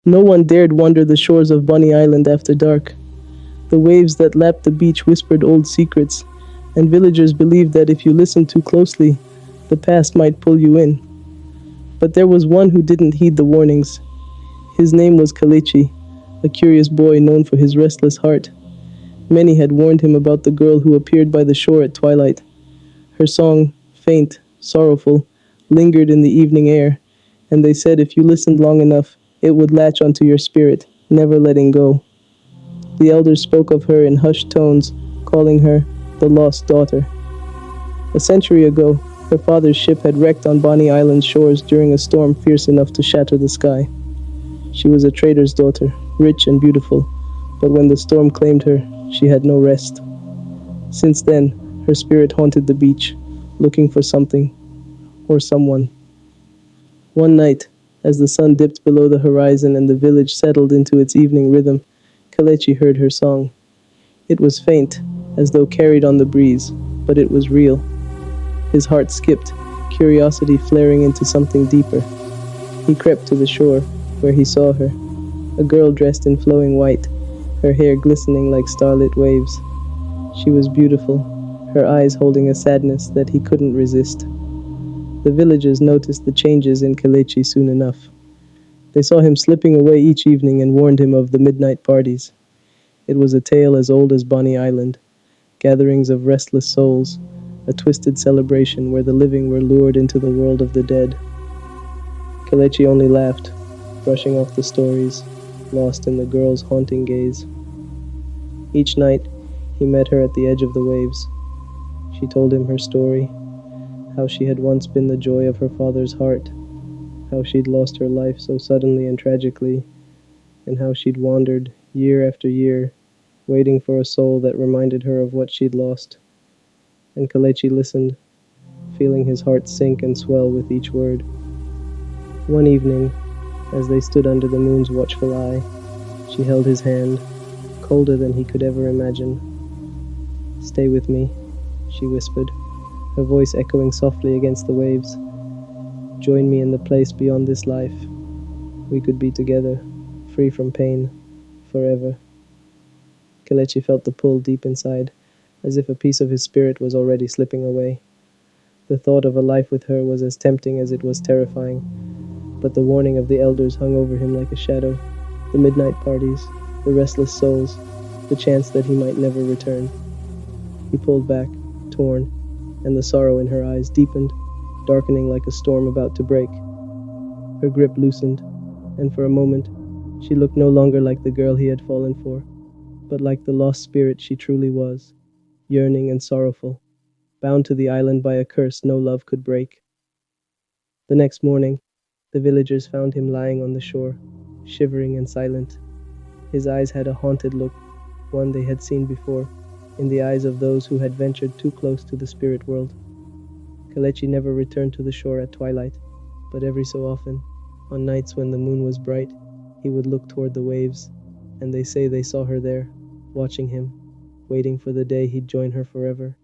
No one dared wander the shores of Bunny Island after dark. The waves that lapped the beach whispered old secrets, and villagers believed that if you listened too closely, the past might pull you in. But there was one who didn't heed the warnings. His name was Kalechi, a curious boy known for his restless heart. Many had warned him about the girl who appeared by the shore at twilight. Her song, faint, sorrowful, lingered in the evening air, and they said if you listened long enough, it would latch onto your spirit, never letting go. The elders spoke of her in hushed tones, calling her the lost daughter. A century ago, her father's ship had wrecked on Bonny Island's shores during a storm fierce enough to shatter the sky. She was a trader's daughter, rich and beautiful, but when the storm claimed her, she had no rest. Since then, her spirit haunted the beach, looking for something or someone. One night, as the sun dipped below the horizon and the village settled into its evening rhythm, Kalechi heard her song. It was faint, as though carried on the breeze, but it was real. His heart skipped, curiosity flaring into something deeper. He crept to the shore, where he saw her, a girl dressed in flowing white, her hair glistening like starlit waves. She was beautiful, her eyes holding a sadness that he couldn't resist. The villagers noticed the changes in Kalechi soon enough. They saw him slipping away each evening and warned him of the midnight parties. It was a tale as old as Bonny Island, gatherings of restless souls, a twisted celebration where the living were lured into the world of the dead. Kalechi only laughed, brushing off the stories, lost in the girl's haunting gaze. Each night, he met her at the edge of the waves. She told him her story, how she had once been the joy of her father's heart, how she'd lost her life so suddenly and tragically, and how she'd wandered, year after year, waiting for a soul that reminded her of what she'd lost. And Kalechi listened, feeling his heart sink and swell with each word. One evening, as they stood under the moon's watchful eye, she held his hand, colder than he could ever imagine. "Stay with me," she whispered, her voice echoing softly against the waves. "Join me in the place beyond this life. We could be together, free from pain, forever." Kalechi felt the pull deep inside, as if a piece of his spirit was already slipping away. The thought of a life with her was as tempting as it was terrifying, but the warning of the elders hung over him like a shadow. The midnight parties, the restless souls, the chance that he might never return. He pulled back, torn, and the sorrow in her eyes deepened, darkening like a storm about to break. Her grip loosened, and for a moment, she looked no longer like the girl he had fallen for, but like the lost spirit she truly was, yearning and sorrowful, bound to the island by a curse no love could break. The next morning, the villagers found him lying on the shore, shivering and silent. His eyes had a haunted look, one they had seen before, in the eyes of those who had ventured too close to the spirit world. Kalechi never returned to the shore at twilight, but every so often, on nights when the moon was bright, he would look toward the waves, and they say they saw her there, watching him, waiting for the day he'd join her forever.